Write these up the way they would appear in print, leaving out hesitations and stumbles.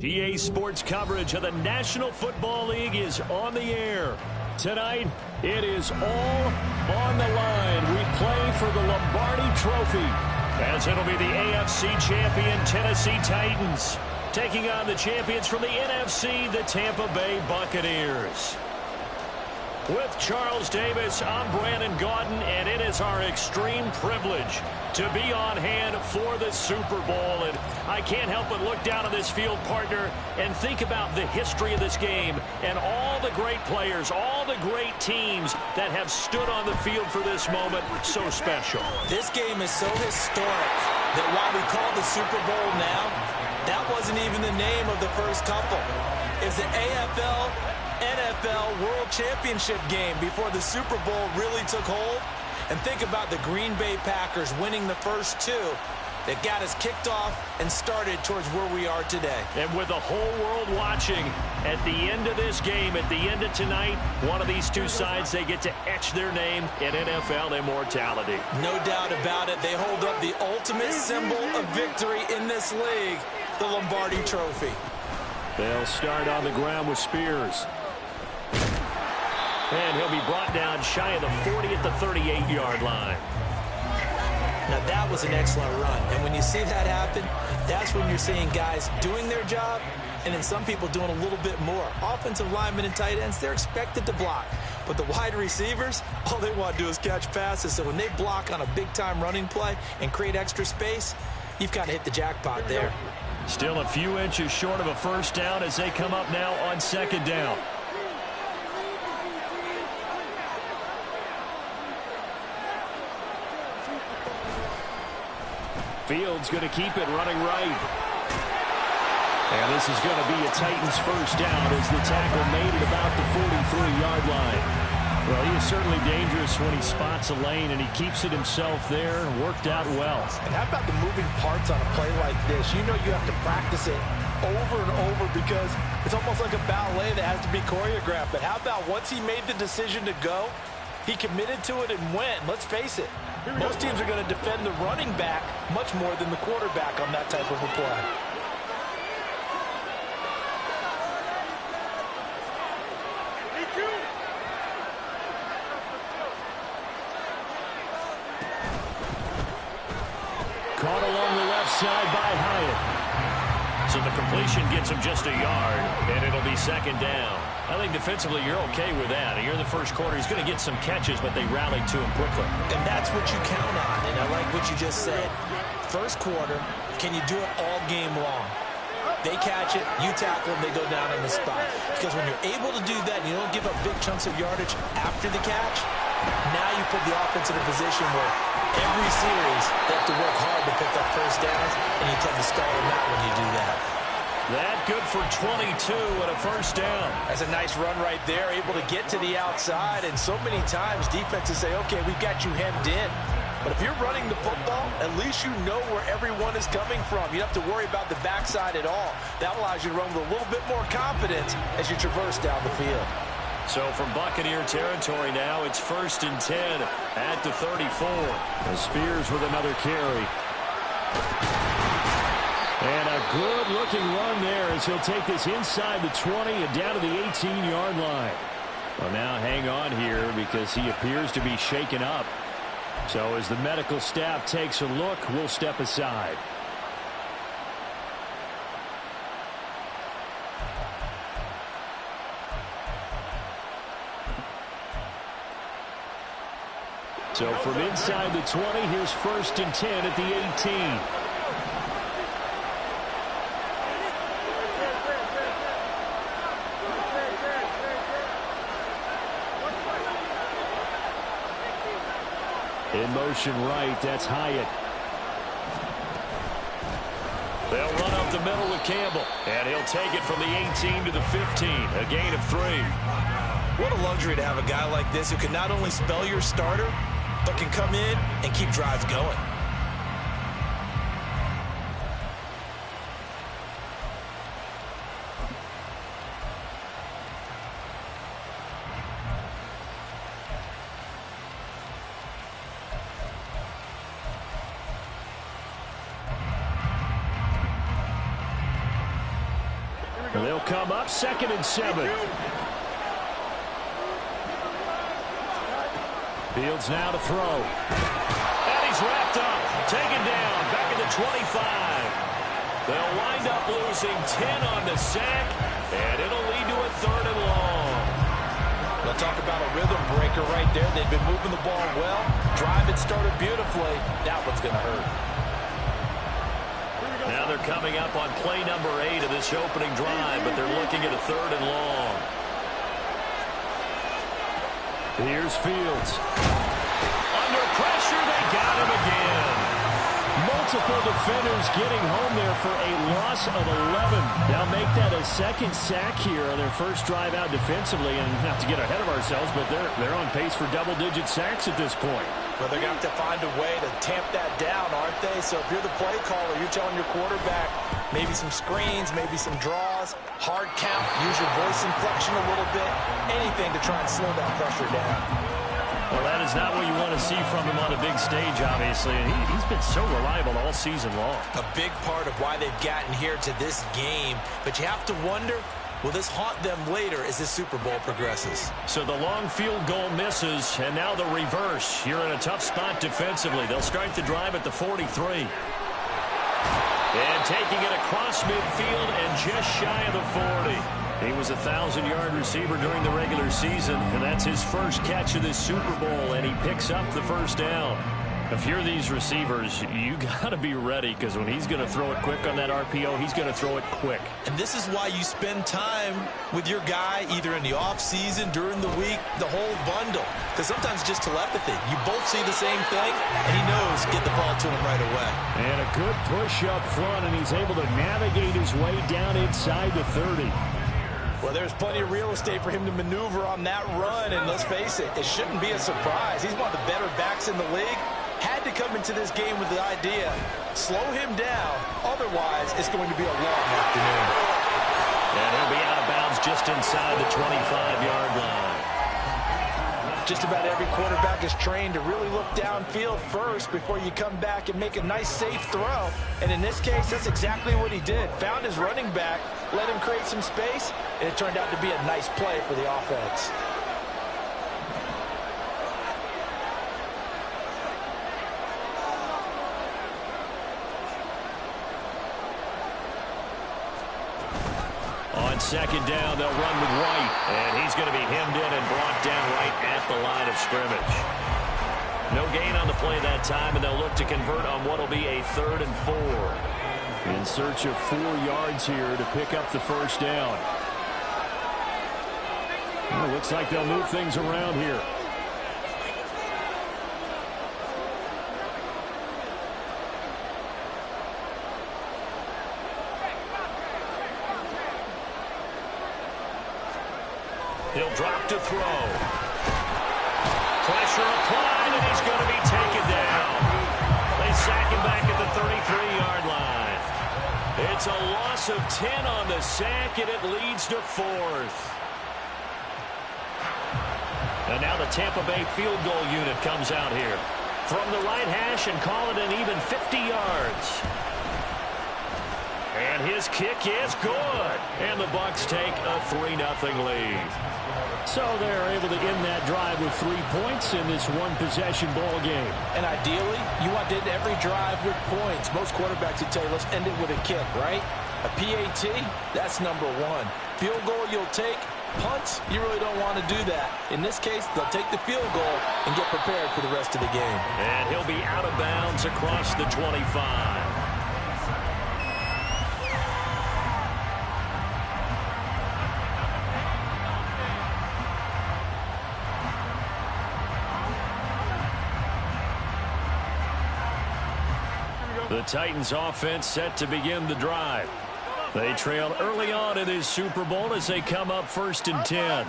EA Sports coverage of the National Football League is on the air. Tonight, it is all on the line. We play for the Lombardi Trophy, as it'll be the AFC champion Tennessee Titans taking on the champions from the NFC, the Tampa Bay Buccaneers. With Charles Davis, I'm Brandon Gaudin, and it is our extreme privilege to be on hand for the Super Bowl. And I can't help but look down at this field, partner, and think about the history of this game and all the great players, all the great teams that have stood on the field for this moment. So special. This game is so historic that while we call the Super Bowl now, that wasn't even the name of the first couple. It's the AFL NFL World Championship game before the Super Bowl really took hold. And think about the Green Bay Packers winning the first two that got us kicked off and started towards where we are today. And with the whole world watching, at the end of this game, at the end of tonight, one of these two sides, they get to etch their name in NFL immortality. No doubt about it. They hold up the ultimate symbol of victory in this league, the Lombardi Trophy. They'll start on the ground with Spears. And he'll be brought down shy of the 40 at the 38-yard line. Now, that was an excellent run. And when you see that happen, that's when you're seeing guys doing their job and then some people doing a little bit more. Offensive linemen and tight ends, they're expected to block. But the wide receivers, all they want to do is catch passes. So when they block on a big-time running play and create extra space, you've kind of hit the jackpot there. Still a few inches short of a first down as they come up now on second down. Fields going to keep it running right. And this is going to be a Titans first down as the tackle made it about the 43-yard line. Well, he is certainly dangerous when he spots a lane, and he keeps it himself there. Worked out well. And how about the moving parts on a play like this? You know you have to practice it over and over because it's almost like a ballet that has to be choreographed. But how about once he made the decision to go, he committed to it and went. Let's face it, most teams are going to defend the running back much more than the quarterback on that type of a play. Caught along the left side by Hyatt. So the completion gets him just a yard, and it'll be second down. I think defensively you're okay with that. Here in the first quarter, he's going to get some catches, but they rallied to him quickly. And that's what you count on, and I like what you just said. First quarter, can you do it all game long? They catch it, you tackle them, they go down on the spot. Because when you're able to do that and you don't give up big chunks of yardage after the catch, now you put the offense in a position where every series they have to work hard to pick up first downs, and you tend to stall them out when you do that. That good for 22 and a first down. That's a nice run right there, able to get to the outside. And so many times defenses say, okay, we've got you hemmed in. But if you're running the football, at least you know where everyone is coming from. You don't have to worry about the backside at all. That allows you to run with a little bit more confidence as you traverse down the field. So from Buccaneer territory now, it's 1st and 10 at the 34. And Spears with another carry. And a good-looking run there as he'll take this inside the 20 and down to the 18-yard line. Well, now hang on here because he appears to be shaken up. So as the medical staff takes a look, we'll step aside. So from inside the 20, here's 1st and 10 at the 18. In motion right, that's Hyatt. They'll run up the middle with Campbell, and he'll take it from the 18 to the 15, a gain of 3. What a luxury to have a guy like this who can not only spell your starter, but can come in and keep drives going. They'll come up 2nd and 7. Fields now to throw. And he's wrapped up. Taken down. Back at the 25. They'll wind up losing 10 on the sack. And it'll lead to a 3rd and long. They'll talk about a rhythm breaker right there. They've been moving the ball well. Drive it started beautifully. That one's going to hurt. Now they're coming up on play number 8 of this opening drive, but they're looking at a 3rd and long. Here's Fields. Under pressure, they got him again. Multiple defenders getting home there for a loss of 11. Now make that a 2nd sack here on their first drive out defensively. And not to get ahead of ourselves, but they're on pace for double-digit sacks at this point. Well, they're going to have to find a way to tamp that down, aren't they? So if you're the play caller, you're telling your quarterback maybe some screens, maybe some draws, hard count, use your voice inflection a little bit, anything to try and slow that pressure down. Well, that is not what you want to see from him on a big stage, obviously. And he's been so reliable all season long. A big part of why they've gotten here to this game. But you have to wonder, will this haunt them later as this Super Bowl progresses? So the long field goal misses, and now the reverse. You're in a tough spot defensively. They'll start the drive at the 43. And taking it across midfield and just shy of the 40. He was a 1,000-yard receiver during the regular season, and that's his first catch of this Super Bowl, and he picks up the first down. If you're these receivers, you got to be ready, because when he's going to throw it quick on that RPO, he's going to throw it quick. And this is why you spend time with your guy either in the offseason, during the week, the whole bundle. Because sometimes it's just telepathy. You both see the same thing, and he knows get the ball to him right away. And a good push up front, and he's able to navigate his way down inside the 30. Well, there's plenty of real estate for him to maneuver on that run, and let's face it, it shouldn't be a surprise. He's one of the better backs in the league. Had to come into this game with the idea, slow him down, otherwise it's going to be a long afternoon. And he'll be out of bounds just inside the 25-yard line. Just about every quarterback is trained to really look downfield first before you come back and make a nice, safe throw. And in this case, that's exactly what he did. Found his running back, let him create some space, and it turned out to be a nice play for the offense. On 2nd down, they'll run with White. And he's going to be hemmed in and brought down right at the line of scrimmage. No gain on the play that time, and they'll look to convert on what will be a 3rd and 4. In search of 4 yards here to pick up the first down. Well, looks like they'll move things around here. He'll drop to throw. Pressure applied, and he's going to be taken down. They sack him back at the 33-yard line. It's a loss of 10 on the sack, and it leads to 4th. And now the Tampa Bay field goal unit comes out here. From the right hash and call it an even 50 yards. And his kick is good. And the Bucs take a 3-0 lead. So they're able to end that drive with 3 points in this one-possession ball game. And ideally, you want to end every drive with points. Most quarterbacks would tell you, let's end it with a kick, right? A PAT, that's number 1. Field goal you'll take. Punts, you really don't want to do that. In this case, they'll take the field goal and get prepared for the rest of the game. And he'll be out of bounds across the 25. The Titans offense set to begin the drive. They trailed early on in this Super Bowl as they come up 1st and 10.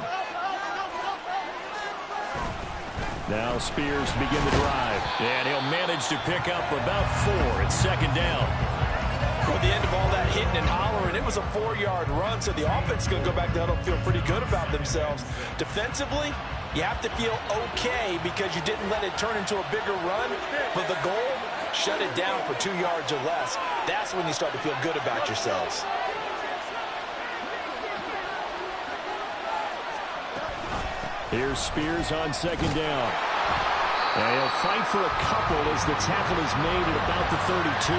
Now Spears to begin the drive. And he'll manage to pick up about 4. It's 2nd down. At the end of all that hitting and hollering, it was a 4-yard run, so the offense is going to go back down and feel pretty good about themselves. Defensively, you have to feel okay because you didn't let it turn into a bigger run, but the goal, shut it down for 2 yards or less. That's when you start to feel good about yourselves. Here's Spears on second down. And he'll fight for a couple as the tackle is made at about the 32.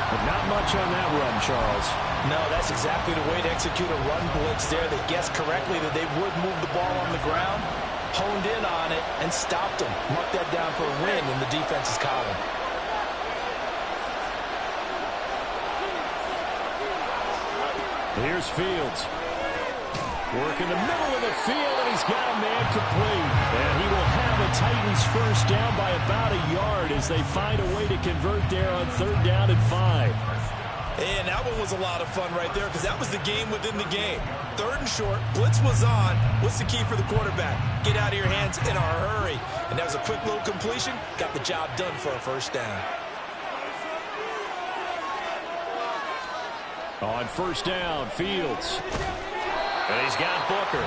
But not much on that run, Charles. No, that's exactly the way to execute a run blitz there. They guessed correctly that they would move the ball on the ground, honed in on it, and stopped them. Mark that down for a win in the defense's column. Here's Fields. Work in the middle of the field, and he's got a man complete. And he will have a Titans first down by about a yard as they find a way to convert there on 3rd down and 5. And that one was a lot of fun right there because that was the game within the game. 3rd and short, blitz was on. What's the key for the quarterback? Get out of your hands in a hurry. And that was a quick little completion. Got the job done for a first down. On 1st down, Fields. And he's got Booker.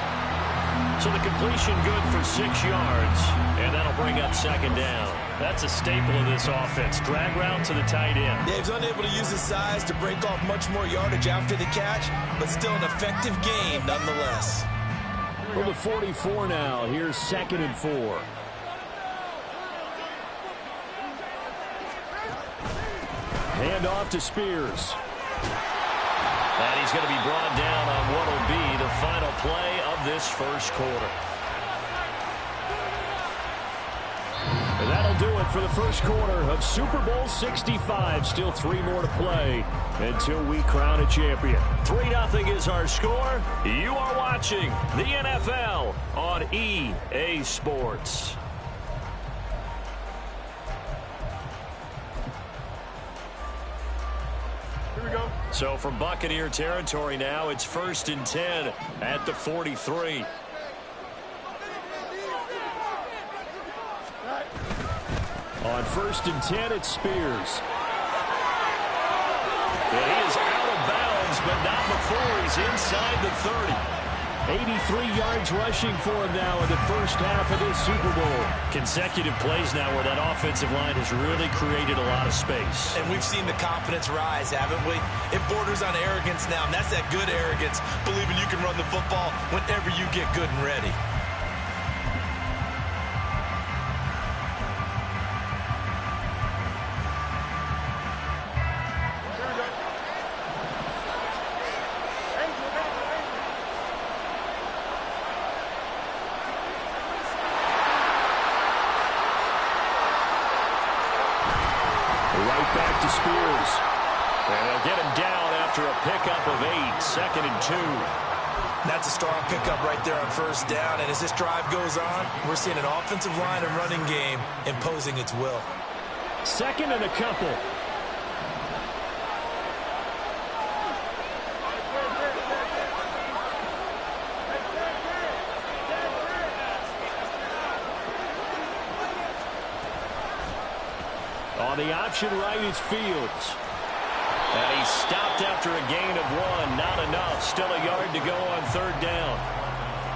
So the completion good for 6 yards. And that'll bring up 2nd down. That's a staple of this offense. Drag route to the tight end. Dave's unable to use his size to break off much more yardage after the catch, but still an effective gain nonetheless. From the 44 now, here's 2nd and 4. Hand off to Spears. And he's going to be brought down on what will be the final play of this first quarter. And that'll do it for the first quarter of Super Bowl 65. Still 3 more to play until we crown a champion. 3-0 is our score. You are watching the NFL on EA Sports. So from Buccaneer territory now, it's 1st and 10 at the 43. On 1st and 10, it's Spears. And he is out of bounds, but not before he's inside the 30. 83 yards rushing for him now in the first half of this Super Bowl. Consecutive plays now where that offensive line has really created a lot of space. And we've seen the confidence rise, haven't we? It borders on arrogance now, and that's that good arrogance, believing you can run the football whenever you get good and ready. Right back to Spears. And they'll get him down after a pickup of 8, 2nd and 2. That's a strong pickup right there on 1st down. And as this drive goes on, we're seeing an offensive line and running game imposing its will. 2nd and a couple. On the option right is Fields. And he's stopped after a gain of 1. Not enough. Still a yard to go on 3rd down.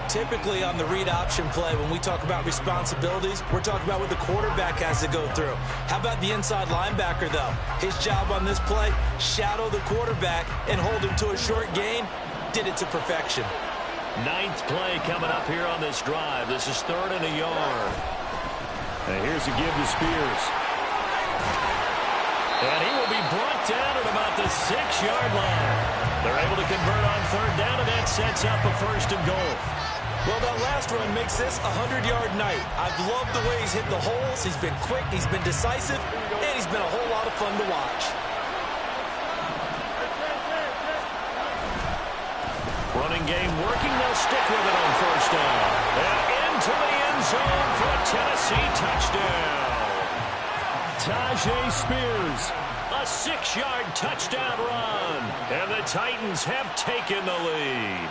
Typically on the read option play, when we talk about responsibilities, we're talking about what the quarterback has to go through. How about the inside linebacker, though? His job on this play, shadow the quarterback and hold him to a short gain. Did it to perfection. 9th play coming up here on this drive. This is 3rd and a yard. And here's a give to Spears. And he will be brought down at about the 6-yard line. They're able to convert on 3rd down, and that sets up a 1st and goal. Well, that last run makes this a 100-yard night. I've loved the way he's hit the holes. He's been quick, he's been decisive, and he's been a whole lot of fun to watch. Running game working. They'll stick with it on 1st down. And into the end zone for a Tennessee touchdown. Tajay Spears, a 6-yard touchdown run. And the Titans have taken the lead.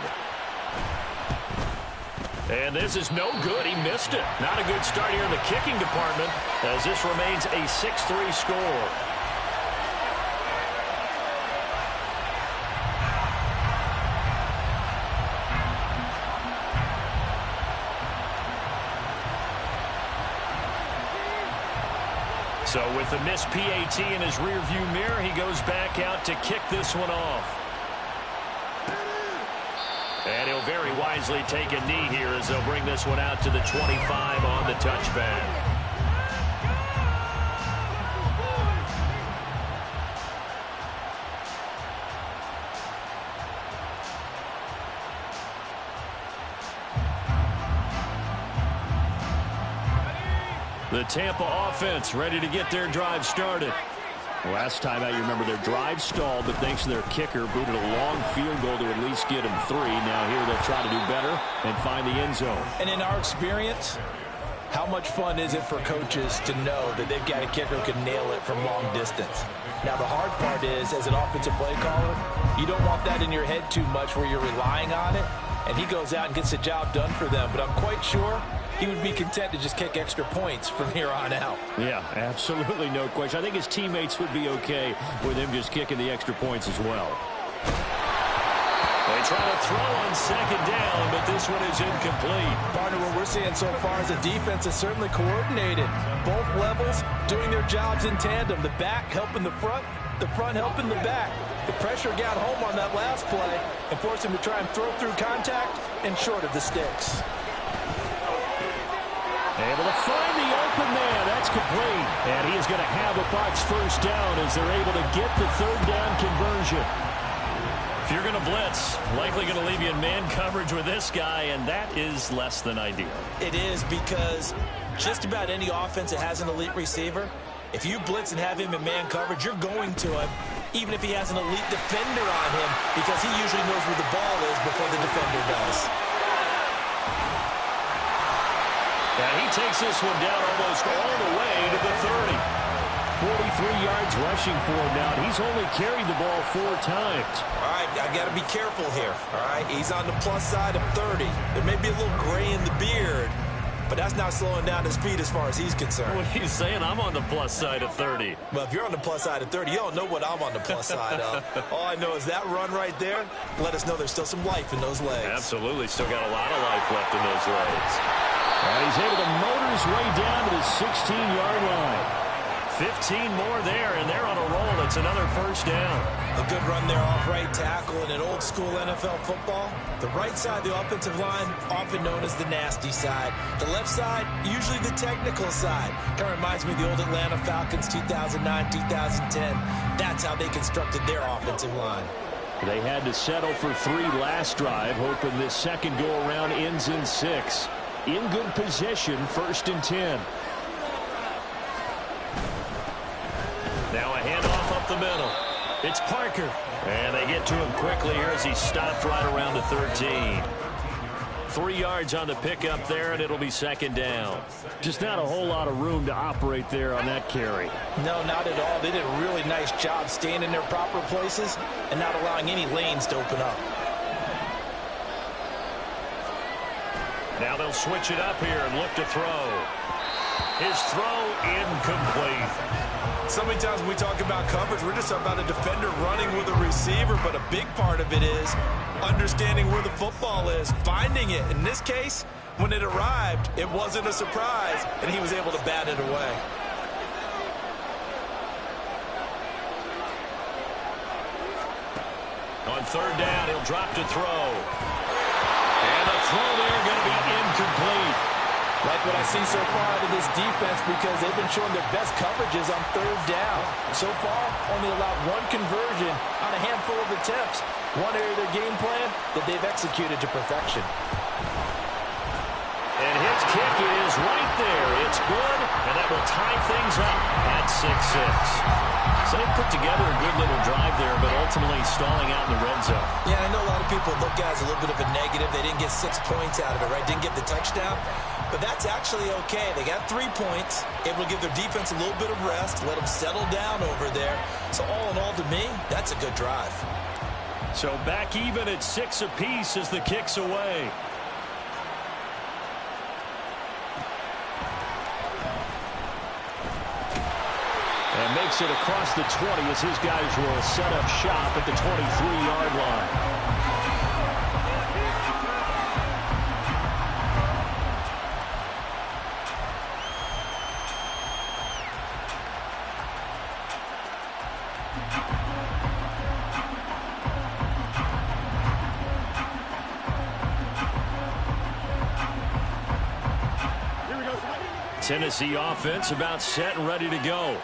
And this is no good. He missed it. Not a good start here in the kicking department as this remains a 6-3 score. So with the missed PAT in his rearview mirror, he goes back out to kick this one off. And he'll very wisely take a knee here as they'll bring this one out to the 25 on the touchback. The Tampa offense ready to get their drive started. Last time out, you remember their drive stalled, but thanks to their kicker, booted a long field goal to at least get them 3. Now here they'll try to do better and find the end zone. And in our experience, how much fun is it for coaches to know that they've got a kicker who can nail it from long distance? Now, the hard part is, as an offensive play caller, you don't want that in your head too much where you're relying on it, and he goes out and gets the job done for them. But I'm quite sure he would be content to just kick extra points from here on out. Yeah, absolutely no question. I think his teammates would be okay with him just kicking the extra points as well. They try to throw on second down, but this one is incomplete. Partner, what we're seeing so far is the defense is certainly coordinated. Both levels doing their jobs in tandem. The back helping the front helping the back. The pressure got home on that last play and forced him to try and throw through contact and short of the sticks. Able to find the open man. That's complete. And he is going to have a Bucs first down as they're able to get the third down conversion. If you're going to blitz, likely going to leave you in man coverage with this guy, and that is less than ideal. It is, because just about any offense that has an elite receiver, if you blitz and have him in man coverage, you're going to him, even if he has an elite defender on him, because he usually knows where the ball is before the defender does. And he takes this one down almost all the way to the 30. 43 yards rushing for him now. He's only carried the ball 4 times. All right, I got to be careful here. All right, he's on the plus side of 30. There may be a little gray in the beard, but that's not slowing down his speed as far as he's concerned. What are you saying? I'm on the plus side of 30. Well, if you're on the plus side of 30, you don't know what I'm on the plus side of. All I know is that run right there let us know there's still some life in those legs. Absolutely. Still got a lot of life left in those legs. And he's able to motor his way down to the 16-yard line. 15 more there, and they're on a roll. It's another first down. A good run there off right tackle in an old-school NFL football. The right side of the offensive line, often known as the nasty side. The left side, usually the technical side. Kind of reminds me of the old Atlanta Falcons 2009, 2010. That's how they constructed their offensive line. They had to settle for 3 last drive, hoping this second go-around ends in 6. In good position, 1st and 10. Now a handoff up the middle. It's Parker. And they get to him quickly here as he stopped right around the 13. 3 yards on the pickup there, and it'll be second down. Just not a whole lot of room to operate there on that carry. No, not at all. They did a really nice job staying in their proper places and not allowing any lanes to open up. Now they'll switch it up here and look to throw. His throw incomplete. So many times when we talk about coverage, we're just talking about a defender running with a receiver, but a big part of it is understanding where the football is, finding it. In this case, when it arrived, it wasn't a surprise, and he was able to bat it away. On third down, he'll drop to throw. And the throw there going to be incomplete. Like what I see so far out of this defense, because they've been showing their best coverages on third down. So far, only allowed 1 conversion on a handful of attempts. One area of their game plan that they've executed to perfection. And his kick is right there. It's good, and that will tie things up at 6-6. So they put together a good little drive there, but ultimately stalling out in the red zone. Yeah, I know a lot of people look at it as a little bit of a negative. They didn't get 6 points out of it, right? Didn't get the touchdown. But that's actually okay. They got 3 points, able to give their defense a little bit of rest, let them settle down over there. So all in all, to me, that's a good drive. So back even at 6 apiece as the kick's away. And makes it across the 20 as his guys will set up shop at the 23-yard line. Tennessee offense about set and ready to go.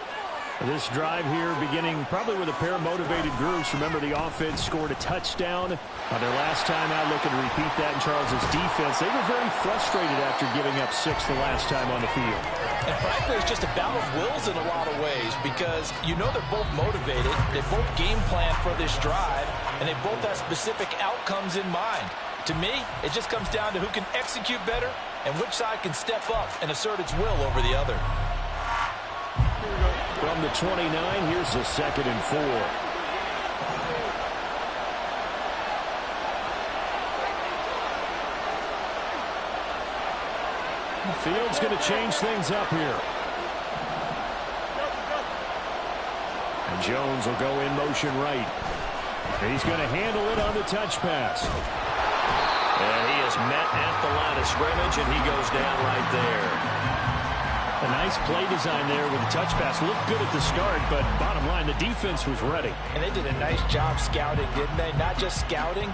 This drive here beginning probably with a pair of motivated groups. Remember, the offense scored a touchdown on their last time out, looking to repeat that in Charles's defense. They were very frustrated after giving up 6 the last time on the field. And frankly, it's just a battle of wills in a lot of ways because you know they're both motivated. They both game plan for this drive, and they both have specific outcomes in mind. To me, it just comes down to who can execute better and which side can step up and assert its will over the other. From the 29, here's the 2nd and 4. Fields going to change things up here. And Jones will go in motion right. He's going to handle it on the touch pass. And he is met at the line of scrimmage, and he goes down right there. A nice play design there with the touch pass. Looked good at the start, but bottom line, the defense was ready. And they did a nice job scouting, didn't they? Not just scouting,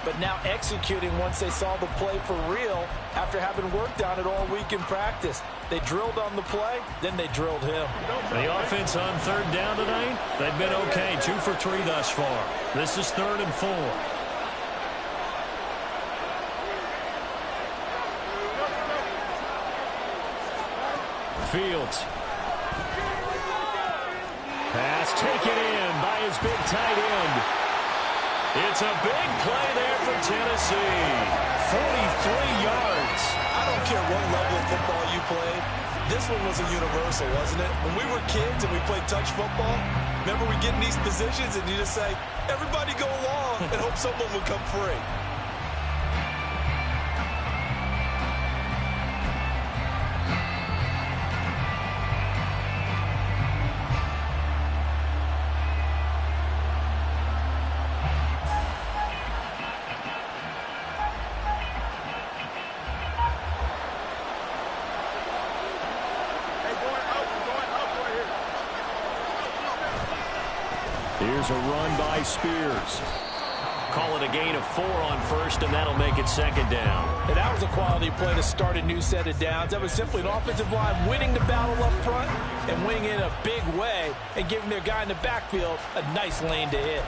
but now executing once they saw the play for real after having worked on it all week in practice. They drilled on the play, then they drilled him. The offense on 3rd down tonight, they've been okay. 2 for 3 thus far. This is 3rd and 4. Fields. Pass taken in by his big tight end. It's a big play there for Tennessee. 43 yards. I don't care what level of football you played. This one was a universal, wasn't it? When we were kids and we played touch football, remember we get in these positions and you just say, everybody go along and hope someone will come free. Here's a run by Spears. Call it a gain of 4 on 1st, and that'll make it 2nd down. And that was a quality play to start a new set of downs. That was simply an offensive line winning the battle up front and winning it in a big way and giving their guy in the backfield a nice lane to hit.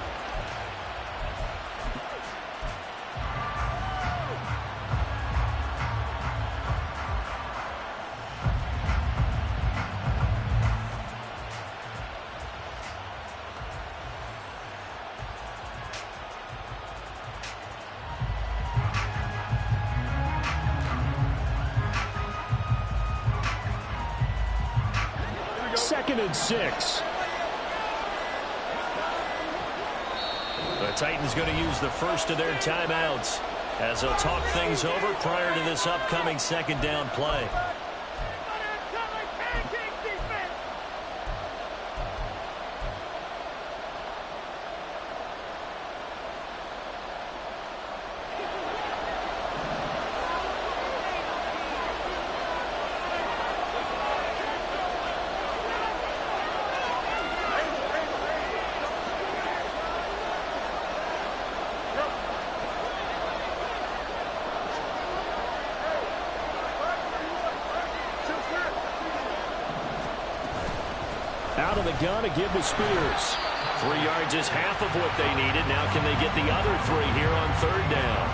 Second and 6. The Titans going to use the first of their timeouts as they'll talk things over prior to this upcoming 2nd down play. Out of the gun to give to Spears. 3 yards is half of what they needed. Now can they get the other 3 here on 3rd down?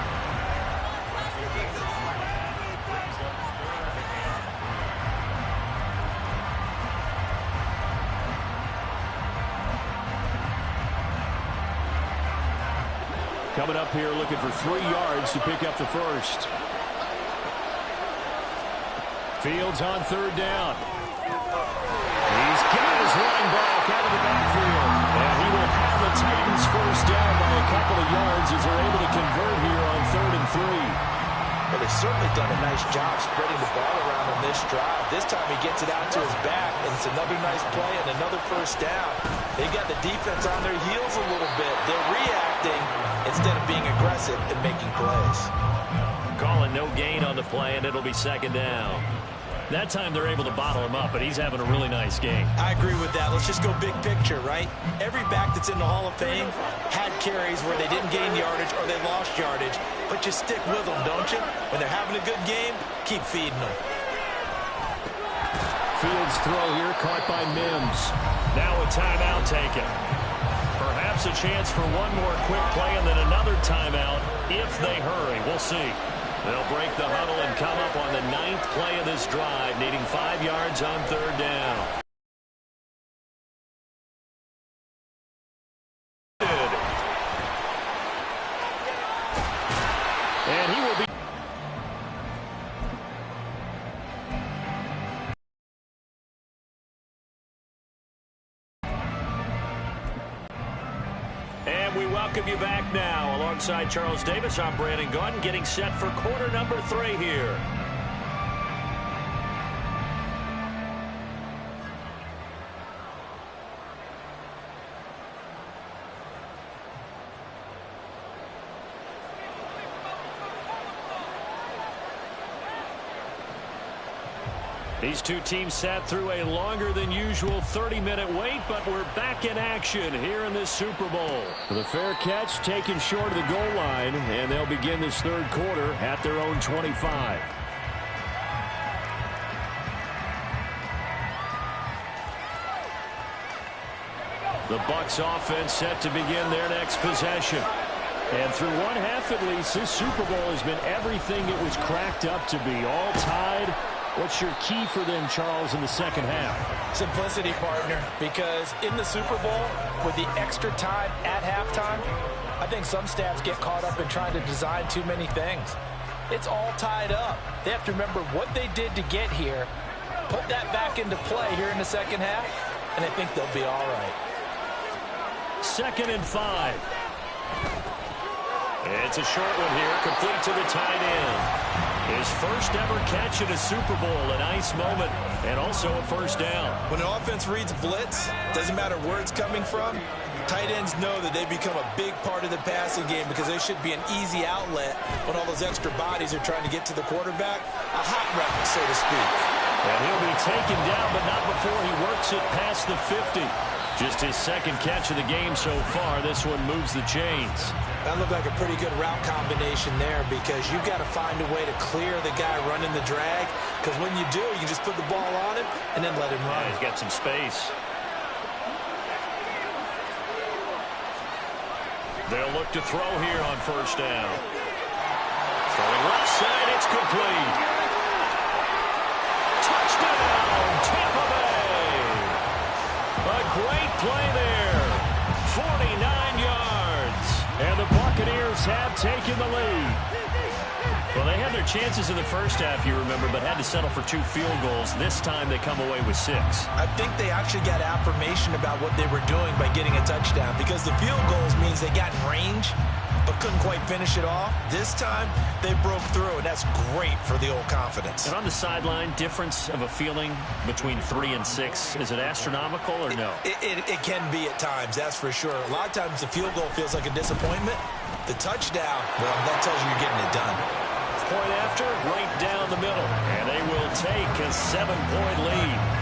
Coming up here looking for 3 yards to pick up the first. Fields on 3rd down. He's got his running back out of the backfield. And he will have the Titans first down by a couple of yards as they're able to convert here on 3rd and 3. Well, they've certainly done a nice job spreading the ball around on this drive. This time he gets it out to his back, and it's another nice play and another first down. They got the defense on their heels a little bit. They're reacting instead of being aggressive and making plays. Calling no gain on the play, and it'll be 2nd down. That time they're able to bottle him up, but he's having a really nice game. I agree with that. Let's just go big picture, right? Every back that's in the Hall of Fame had carries where they didn't gain yardage or they lost yardage, but you stick with them, don't you? When they're having a good game, keep feeding them. Fields throw here, caught by Mims. Now a timeout taken. Perhaps a chance for one more quick play and then another timeout if they hurry. We'll see. They'll break the huddle and come up on the 9th play of this drive, needing 5 yards on 3rd down. And he will be... And we welcome you back now. Alongside Charles Davis, I'm Brandon Gaudin, getting set for quarter number 3 here. These two teams sat through a longer than usual 30-minute wait, but we're back in action here in this Super Bowl. The fair catch taken short of the goal line, and they'll begin this 3rd quarter at their own 25. The Bucs offense set to begin their next possession. And through one half at least, this Super Bowl has been everything it was cracked up to be. All tied. What's your key for them, Charles, in the second half? Simplicity, partner, because in the Super Bowl, with the extra time at halftime, I think some staffs get caught up in trying to design too many things. It's all tied up. They have to remember what they did to get here, put that back into play here in the second half, and I think they'll be all right. 2nd and 5. It's a short one here, complete to the tight end. His first ever catch in a Super Bowl, a nice moment, and also a first down. When an offense reads blitz, doesn't matter where it's coming from, tight ends know that they become a big part of the passing game because they should be an easy outlet when all those extra bodies are trying to get to the quarterback. A hot route, so to speak. And he'll be taken down, but not before he works it past the 50. Just his 2nd catch of the game so far. This one moves the chains. That looked like a pretty good route combination there because you've got to find a way to clear the guy running the drag because when you do, you just put the ball on him and then let him run. Yeah, he's got some space. They'll look to throw here on first down. Throwing left side, it's complete. Touchdown, Tampa Bay. A great play there. 49 yards. And the Buccaneers have taken the lead. Well, they had their chances in the first half, you remember, but had to settle for 2 field goals. This time they come away with 6. I think they actually got affirmation about what they were doing by getting a touchdown because the field goals means they got in range but couldn't quite finish it off. This time, they broke through, and that's great for the old confidence. And on the sideline, difference of a feeling between 3 and 6, is it astronomical or no? It can be at times, that's for sure. A lot of times the field goal feels like a disappointment. The touchdown, well, that tells you you're getting it done. Point after, right down the middle. And they will take a 7-point lead.